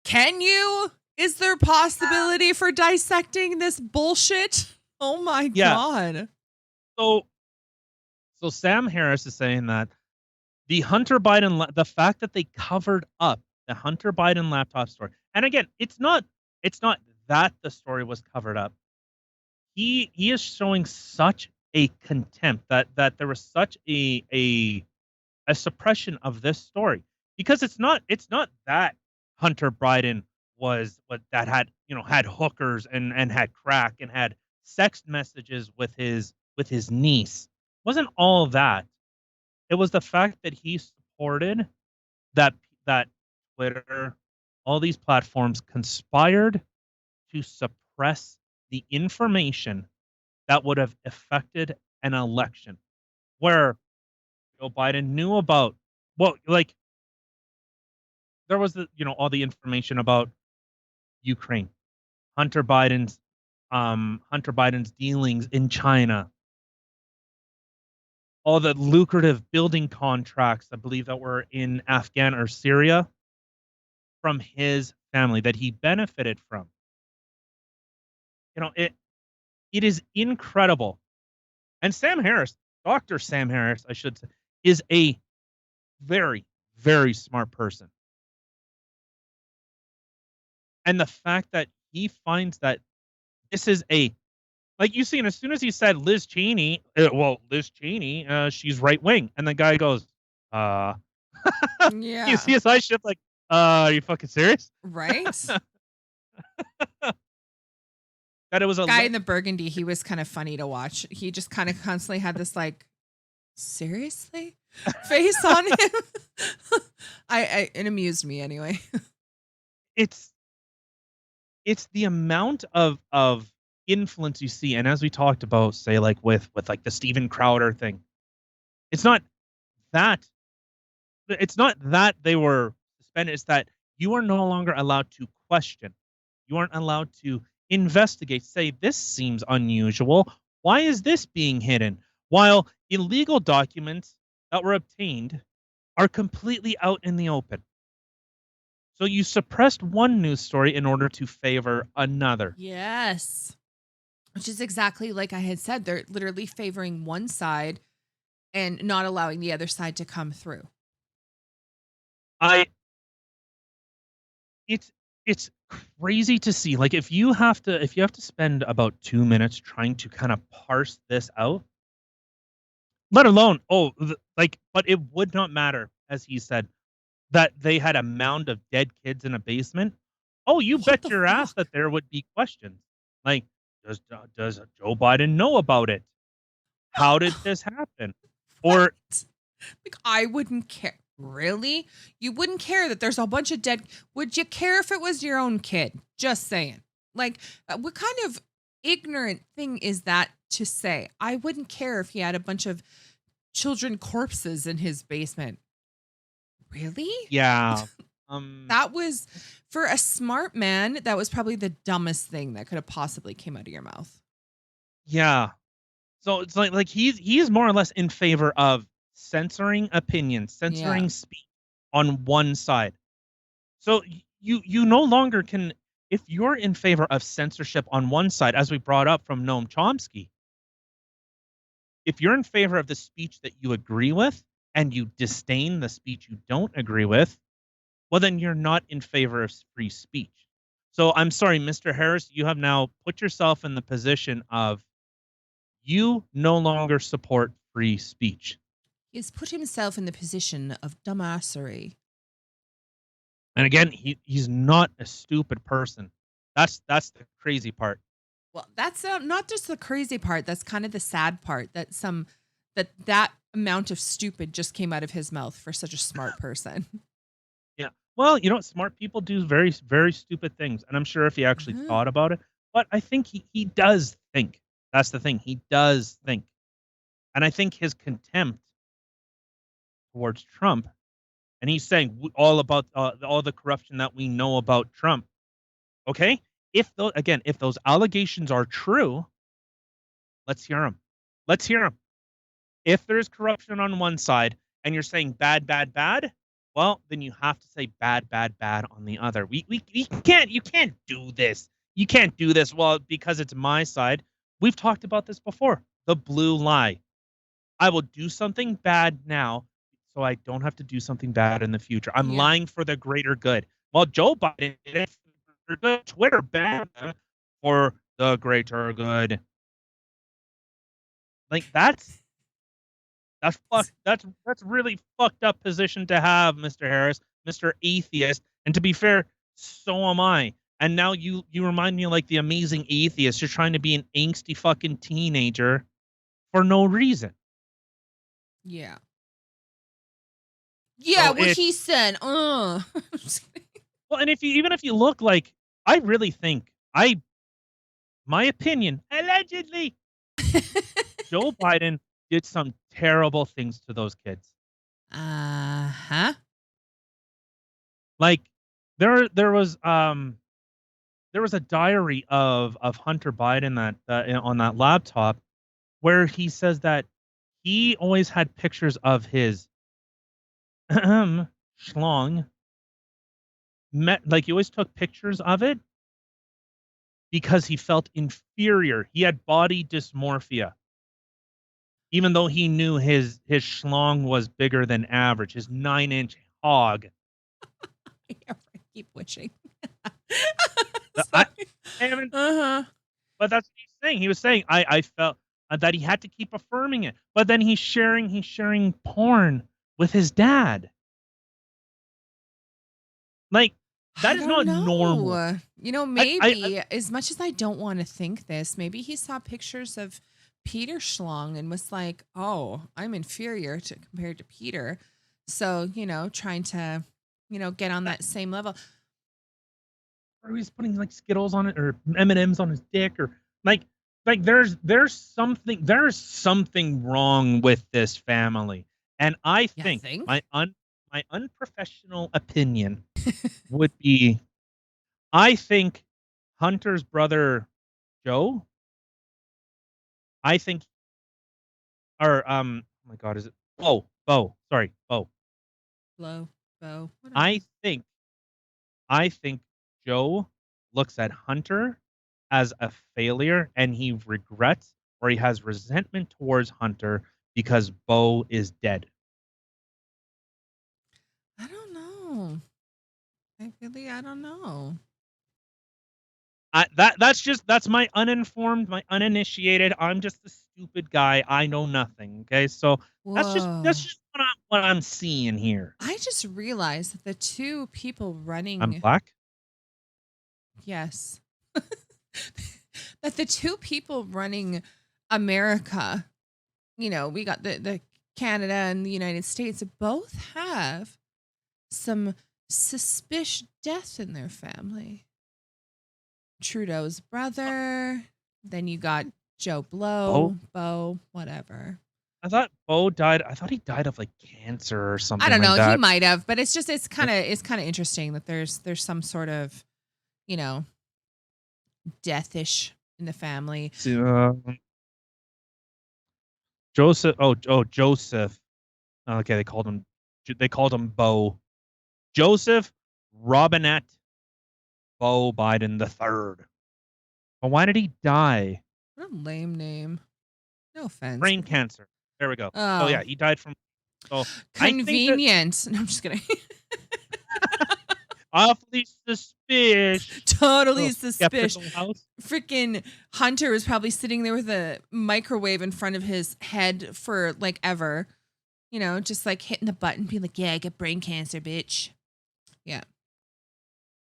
Can you? Is there possibility for dissecting this bullshit? Oh my God. So Sam Harris is saying that the Hunter Biden, the fact that they covered up the Hunter Biden laptop story, and again, it's not that the story was covered up. He is showing such a contempt that there was such a suppression of this story because it's not that Hunter Biden was that had hookers and had crack and had sex messages with his niece. It wasn't all that. It was the fact that he supported that Twitter, all these platforms conspired to suppress the information that would have affected an election where Joe Biden knew about, well, like there was all the information about Ukraine, Hunter Biden's dealings in China, all the lucrative building contracts, I believe, that were in Afghan or Syria from his family that he benefited from. It is incredible. And Sam Harris, Dr. Sam Harris, I should say, is a very, very smart person. And the fact that he finds that this is Like you see, and as soon as he said Liz Cheney, Liz Cheney, she's right wing, and the guy goes, uh, you Yeah. see his eyes shift, like, are you fucking serious? Right? That it was a Guy in the burgundy, he was kind of funny to watch. He just kind of constantly had this like, seriously face on him. It amused me anyway. it's the amount of influence you see, and as we talked about, say like with like the Steven Crowder thing, it's not that they were suspended. It's that you are no longer allowed to question. You aren't allowed to investigate. Say this seems unusual. Why is this being hidden? While illegal documents that were obtained are completely out in the open. So you suppressed one news story in order to favor another. Yes. Which is exactly like I had said. They're literally favoring one side and not allowing the other side to come through. It's crazy to see. Like if you have to spend about 2 minutes trying to kind of parse this out, let alone but it would not matter, as he said, that they had a mound of dead kids in a basement. Oh, you What bet the your ass fuck? that there would be questions. Like, does Joe Biden know about it? How did this happen? Or What? Like, I wouldn't care. Really? You wouldn't care that there's a bunch of dead. Would you care if it was your own kid? Just saying. Like, what kind of ignorant thing is that to say? I wouldn't care if he had a bunch of children corpses in his basement. Really? yeah, That was, for a smart man, that was probably the dumbest thing that could have possibly came out of your mouth. yeah. So it's like he's more or less in favor of censoring opinions, Yeah. censoring speech on one side. So you no longer can, if you're in favor of censorship on one side, as we brought up from Noam Chomsky, if you're in favor of the speech that you agree with and you disdain the speech you don't agree with, well, then you're not in favor of free speech. So I'm sorry, Mr. Harris, you have now put yourself in the position of you no longer support free speech. He's put himself in the position of dumbassery. And again, he's not a stupid person. That's the crazy part. Well, that's not just the crazy part. That's kind of the sad part that that amount of stupid just came out of his mouth for such a smart person. Yeah. Well, smart people do very, very stupid things. And I'm sure if he actually thought about it, but I think he does think. That's the thing. He does think. And I think his contempt towards Trump, and he's saying all about all the corruption that we know about Trump. Okay? If those allegations are true, let's hear them. Let's hear them. If there's corruption on one side and you're saying bad, bad, bad, well, then you have to say bad, bad, bad on the other. You can't do this. You can't do this. Well, because it's my side. We've talked about this before. The blue lie. I will do something bad now so I don't have to do something bad in the future. I'm lying for the greater good. Well, Joe Biden did it for good. Twitter banned him for the greater good. Like that's really fucked up position to have, Mr. Harris, Mr. Atheist. And to be fair, so am I. And now you remind me of like the amazing atheist. You're trying to be an angsty fucking teenager for no reason. Yeah. Yeah, So what he said. Well, and if you look, like, I really think my opinion, allegedly, Joe Biden did some terrible things to those kids. Uh-huh. Like there was a diary of Hunter Biden that on that laptop where he says that he always had pictures of his schlong. Like he always took pictures of it because he felt inferior. He had body dysmorphia. Even though he knew his schlong was bigger than average, his 9-inch hog. Yeah, keep wishing. I haven't, but that's what he saying I felt that he had to keep affirming it, but then he's sharing porn with his dad. Like, I that is don't not normal. know. Maybe as much as I don't want to think this, maybe he saw pictures of Peter Schlong and was like, "Oh, I'm inferior compared to Peter." So, trying to, get on that same level. Or he's putting like Skittles on it or M&Ms on his dick or like there's something wrong with this family. And I You think think? my unprofessional opinion would be I think Hunter's brother Joe, I think or oh my god, is it sorry, Bo. Low, bow, whatever. I think Joe looks at Hunter as a failure and he regrets or he has resentment towards Hunter because Bo is dead. I don't know. I don't know. That's my uninformed, my uninitiated. I'm just a stupid guy. I know nothing. Okay, so that's just Whoa. what I'm seeing here. I just realized that the two people I'm running, black. yes, that the two people running America, we got the Canada and the United States, both have some suspicious death in their family. Trudeau's brother, then you got Joe Blow, Bo, whatever. I thought Bo died. I thought he died of like cancer or something. I don't know. Like that. He might have, but it's kind of interesting that there's some sort of, deathish in the family. Joseph. Joseph. Okay, they called him Bo. Joseph Robinette Bo Biden III. But why did he die? What a lame name. No offense. Brain cancer. There we go. Oh, yeah, he died from. So convenient. No, I'm just kidding. Awfully suspicious. Totally suspicious. House. Freaking Hunter was probably sitting there with a microwave in front of his head for like ever. Just like hitting the button, being like, "Yeah, I get brain cancer, bitch." Yeah.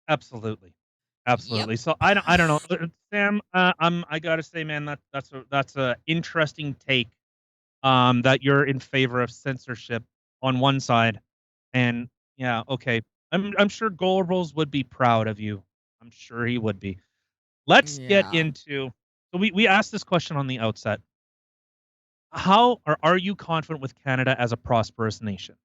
Absolutely. Yep. So I don't know, Sam. I gotta say, man, that's a interesting take. That you're in favor of censorship on one side, and yeah, okay. I'm sure Goebbels would be proud of you. I'm sure he would be. Let's get into. So we asked this question on the outset. How are you confident with Canada as a prosperous nation?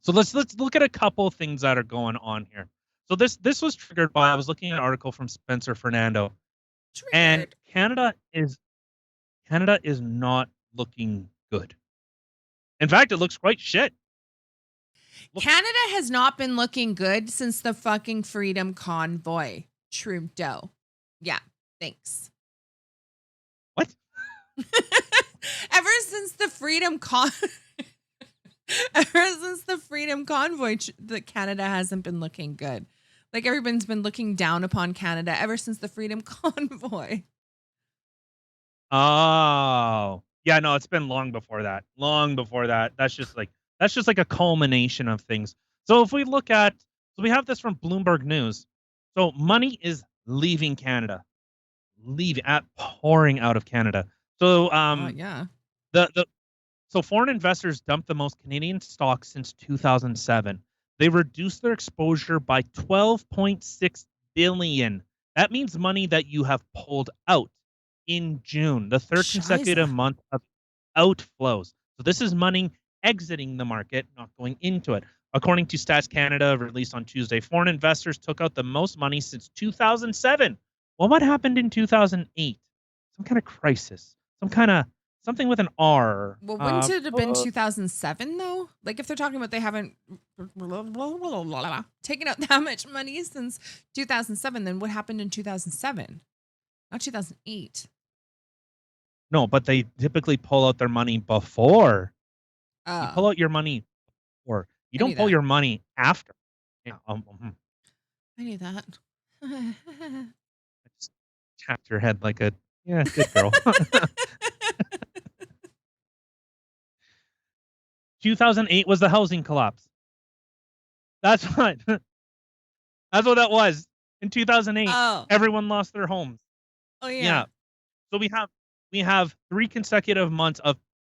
So let's look at a couple of things that are going on here. So this was triggered by I was looking at an article from Spencer Fernando, and Canada is not looking good. In fact, it looks quite shit. Canada has not been looking good since the fucking Freedom Convoy. Trudeau. Yeah, thanks. What? Ever since the Freedom Convoy, the Canada hasn't been looking good. Like everyone's been looking down upon Canada ever since the Freedom Convoy. Oh, yeah, no, it's been long before that. Long before that. That's just like a culmination of things. So if we look at, so we have this from Bloomberg News. So money is leaving Canada, pouring out of Canada. So yeah. So foreign investors dumped the most Canadian stocks since 2007. They reduced their exposure by 12.6 billion. That means money that you have pulled out in June, the third consecutive month of outflows. So this is money exiting the market, not going into it. According to Stats Canada, released on Tuesday, foreign investors took out the most money since 2007. Well, what happened in 2008? Some kind of crisis. Something with an R. Well, wouldn't it have been 2007 though? Like if they're talking about they haven't taken out that much money since 2007, then what happened in 2007? Not 2008. No, but they typically pull out their money before. You pull out your money before. You don't pull your money after. Yeah. I knew that. Just tapped your head like a Yeah, good girl. 2008 was the housing collapse. That's what that's what that was. In 2008, Oh, everyone lost their homes. oh yeah. Yeah. So we have 3 consecutive months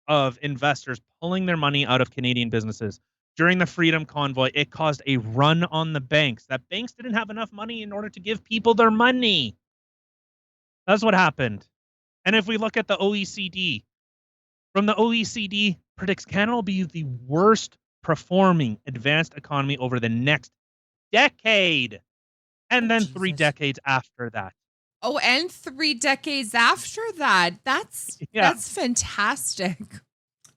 of investors pulling their money out of Canadian businesses. During the Freedom Convoy, it caused a run on the banks. That banks didn't have enough money in order to give people their money. That's what happened. And if we look at the OECD, from the OECD predicts Canada will be the worst performing advanced economy over the next decade, and Oh then 3 Jesus. decades after that. Oh, and 3 decades after that. That's Yeah. fantastic.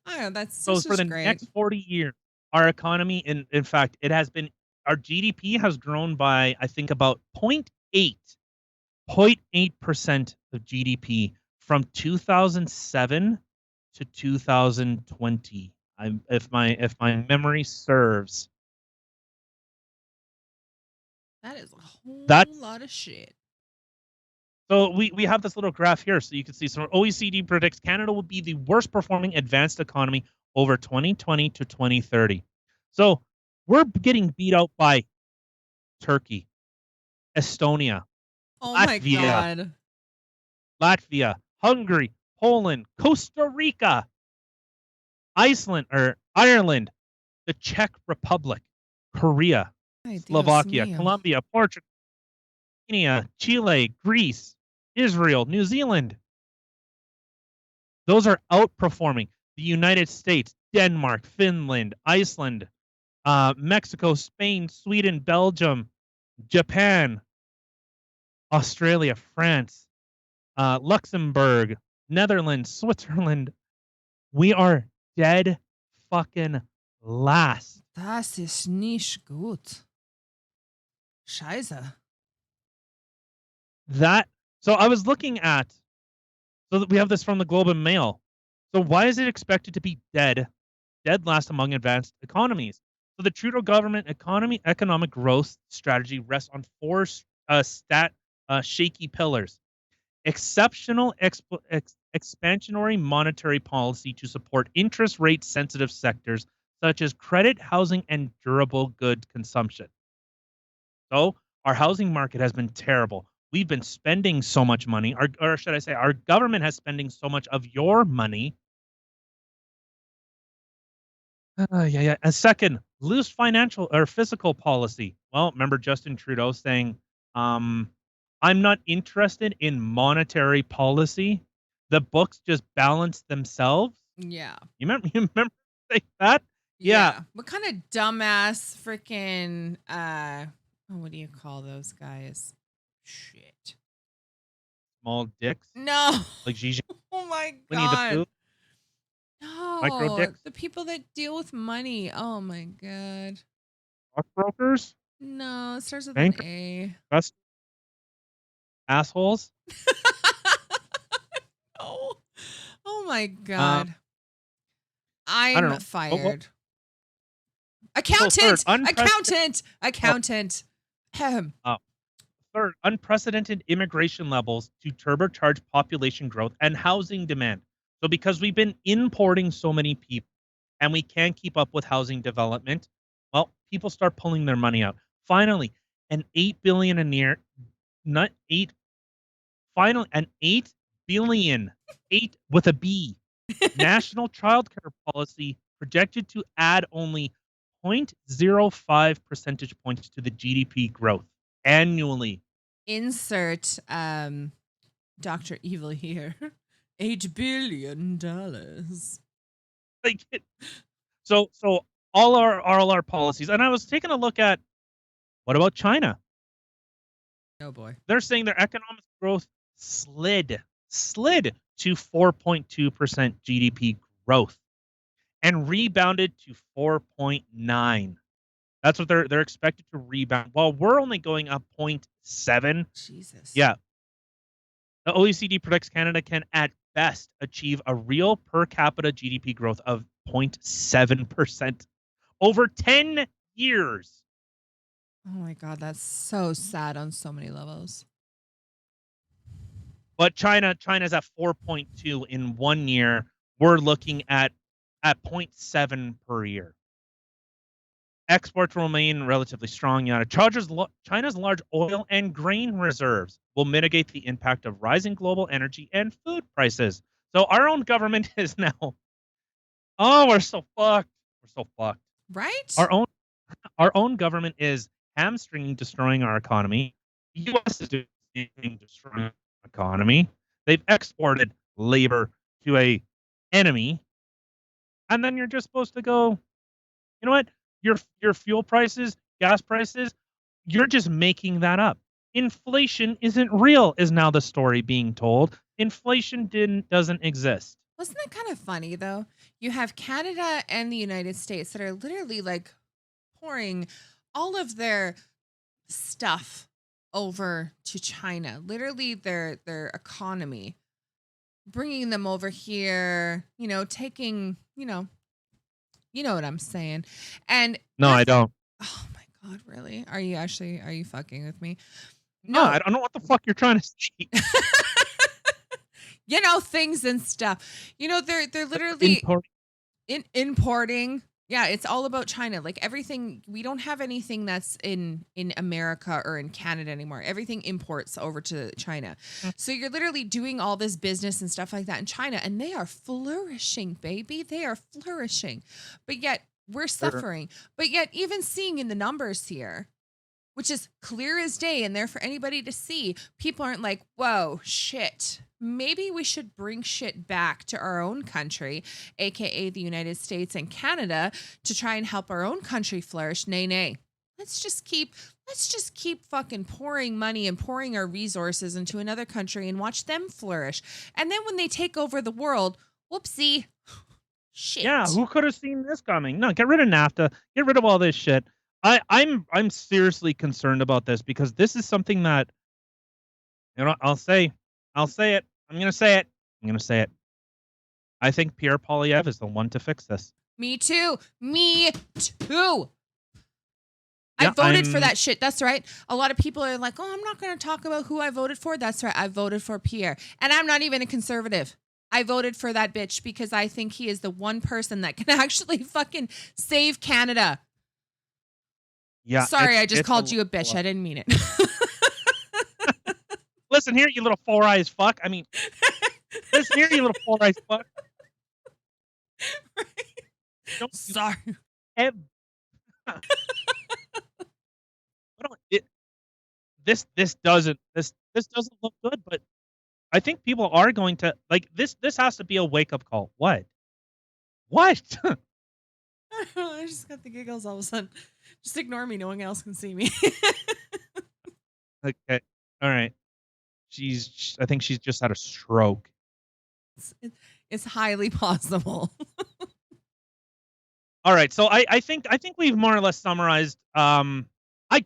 Oh, that's So this for is the great. next 40 years, our economy, in fact, it has been, our GDP has grown by, I think, about 0.8% of GDP from 2007 to 2020. If my memory serves, That is a whole that's lot of shit. so we have this little graph here, so you can see. So OECD predicts Canada will be the worst performing advanced economy over 2020 to 2030. So we're getting beat out by Turkey, Estonia, Oh my Latvia, God. Hungary, Poland, Costa Rica, Ireland, the Czech Republic, Korea, Ay, Dios Slovakia, mío. Colombia, Portugal, Chile, Greece, Israel, New Zealand. Those are outperforming the United States, Denmark, Finland, Iceland, Mexico, Spain, Sweden, Belgium, Japan, Australia, France, Luxembourg, Netherlands, Switzerland. We are dead fucking last. Das ist nicht gut. Scheiße. So I was looking at, so that we have this from the Globe and Mail. So why is it expected to be dead last among advanced economies? So the Trudeau government economic growth strategy rests on 4 shaky pillars: exceptional expansionary monetary policy to support interest rate sensitive sectors such as credit, housing, and durable good consumption. So our housing market has been terrible. We've been spending so much money, or should I say, our government has spending so much of your money. Yeah. And second, loose financial or fiscal policy. Well, remember Justin Trudeau saying, I'm not interested in monetary policy. The books just balance themselves. Yeah. You remember saying that? Yeah. What kind of dumbass freaking what do you call those guys? Shit. Small dicks. No. Like Gigi, Oh my Winnie the Pooh. God. Micro No. dicks. The people that deal with money. Oh my God. Stockbrokers. No, it starts with Bank. an A. Best assholes. Oh. Oh my I God. don't I'm know. fired. So Accountant. third, Accountant. Ahem. Third, unprecedented immigration levels to turbocharge population growth and housing demand. So because we've been importing so many people and we can't keep up with housing development, well, people start pulling their money out. Finally, an 8 billion a year, not 8, an 8 billion, 8 with a B, national childcare policy projected to add only 0.05 percentage points to the GDP growth annually. Insert Dr. Evil here. $8 billion. Like, so all our policies, and I was taking a look at, what about China? Oh boy. They're saying their economic growth slid to 4.2% GDP growth and rebounded to 4.9. That's what they're expected to rebound. While we're only going up 0.7. Jesus. Yeah. The OECD predicts Canada can at best achieve a real per capita GDP growth of 0.7% over 10 years. Oh my God, that's so sad on so many levels. But China's at 4.2 in 1 year. We're looking at 0.7 per year. Exports will remain relatively strong. China's large oil and grain reserves will mitigate the impact of rising global energy and food prices. So our own government is now, we're so fucked. We're so fucked. Right? Our own government is hamstringing, destroying our economy. The U.S. is doing destroying our economy. They've exported labor to a enemy, and then you're just supposed to go, you know what? Your fuel prices, gas prices, you're just making that up. Inflation isn't real, is now the story being told. Inflation doesn't exist. Wasn't that kind of funny though? You have Canada and the United States that are literally like pouring all of their stuff over to China, literally their economy, bringing them over here, taking, you know what I'm saying. And No, I don't. oh my God, really? Are you fucking with me? No, I don't know what the fuck you're trying to say. Things and stuff. They're literally importing. Yeah, it's all about China. Like everything, we don't have anything that's in America or in Canada anymore. Everything imports over to China. So you're literally doing all this business and stuff like that in China, and they are flourishing, baby. They are flourishing. But yet we're suffering. But yet even seeing in the numbers here, which is clear as day and there for anybody to see, people aren't like, whoa, shit. Maybe we should bring shit back to our own country, aka the United States and Canada, to try and help our own country flourish. Nay. Let's just keep fucking pouring money and pouring our resources into another country and watch them flourish. And then when they take over the world, whoopsie. Shit. Yeah, who could have seen this coming? No, get rid of NAFTA. Get rid of all this shit. I'm seriously concerned about this because this is something that, I'll say it. I'm going to say it. I think Pierre Poilievre is the one to fix this. Me too. I voted for that shit. That's right. A lot of people are like, oh, I'm not going to talk about who I voted for. That's right. I voted for Pierre. And I'm not even a conservative. I voted for that bitch because I think he is the one person that can actually fucking save Canada. Yeah. Sorry, I just called you a bitch. I didn't mean it. Listen here, you little four-eyes fuck. I mean, listen here, you little four-eyes fuck. Right. Sorry. This doesn't look good, but I think people are going to like this. This has to be a wake-up call. What? I just got the giggles all of a sudden. Just ignore me. No one else can see me. Okay. All right. I think she's just had a stroke. It's highly possible. All right. So I think we've more or less summarized. I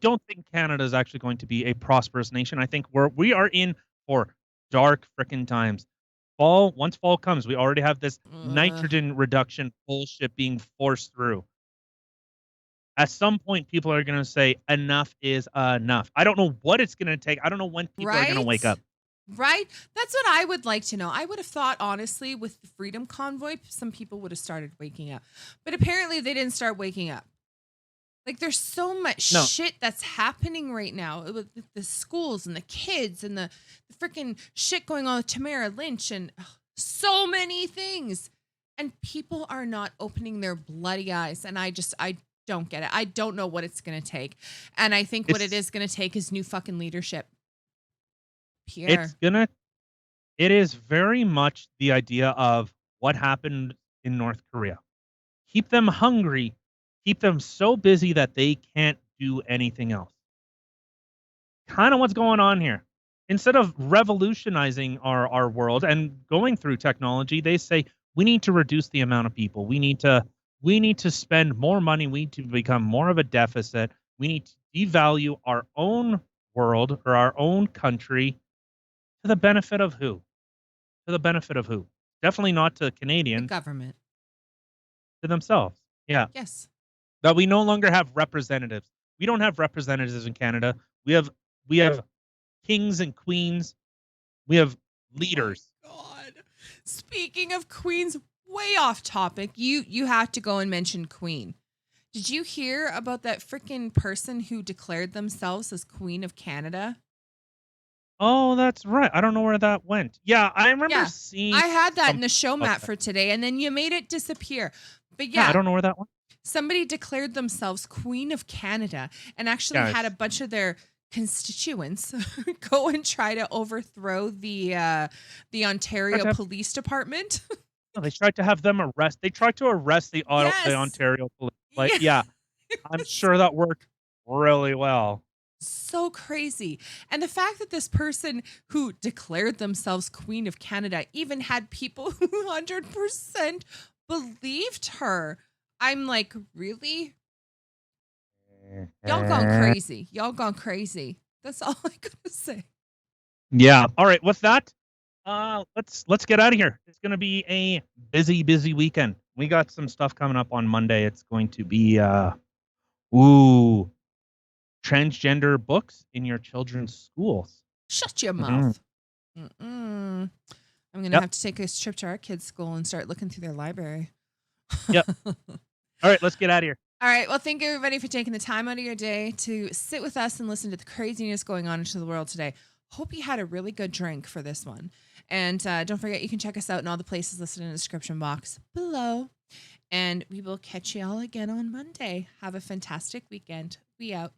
don't think Canada is actually going to be a prosperous nation. I think we are in for dark frickin' times. Once fall comes, we already have this nitrogen reduction bullshit being forced through. At some point, people are going to say enough is enough. I don't know what it's going to take. I don't know when people are going to wake up. Right? That's what I would like to know. I would have thought, honestly, with the Freedom Convoy, some people would have started waking up. But apparently they didn't start waking up. Like, there's so much shit that's happening right now with the schools and the kids and the freaking shit going on with Tamara Lynch and so many things. And people are not opening their bloody eyes. And I don't get it. I don't know what it's going to take. And I think what it is going to take is new fucking leadership. Pierre. It is very much the idea of what happened in North Korea. Keep them hungry. Keep them so busy that they can't do anything else. Kind of what's going on here. Instead of revolutionizing our world and going through technology, they say we need to reduce the amount of people. We need to spend more money. We need to become more of a deficit. We need to devalue our own world or our own country to the benefit of who? To the benefit of who? Definitely not to Canadian. The government. To themselves. Yeah. Yes. That we no longer have representatives. We don't have representatives in Canada. We have kings and queens. We have leaders. God. Speaking of queens, way off topic. You have to go and mention Queen. Did you hear about that freaking person who declared themselves as Queen of Canada? Oh, that's right. I don't know where that went. Yeah, I remember Yeah. seeing. I had that in something the show about map that. for today, and then you made it disappear. But Yeah, I yeah, don't know where that went. somebody declared themselves Queen of Canada and actually Yeah, had a bunch of their constituents go and try to overthrow the Ontario have- Police Department. No, they tried to have them arrest. They tried to arrest the Yes. Ontario police. Like, Yeah. yeah, I'm sure that worked really well. So crazy. And the fact that this person who declared themselves Queen of Canada even had people who 100% believed her. I'm like, really? Y'all gone crazy. Y'all gone crazy. That's all I gotta say. Yeah. All right. With that, let's get out of here. It's gonna be a busy weekend. We got some stuff coming up on Monday. It's going to be transgender books in your children's schools. Shut your Mhm. mouth. Mm-mm. I'm gonna Yep. have to take a trip to our kids' school and start looking through their library. Yep. All right, let's get out of here. All right. Well, thank you everybody for taking the time out of your day to sit with us and listen to the craziness going on into the world today. Hope you had a really good drink for this one. And don't forget, you can check us out in all the places listed in the description box below. And we will catch you all again on Monday. Have a fantastic weekend. We out.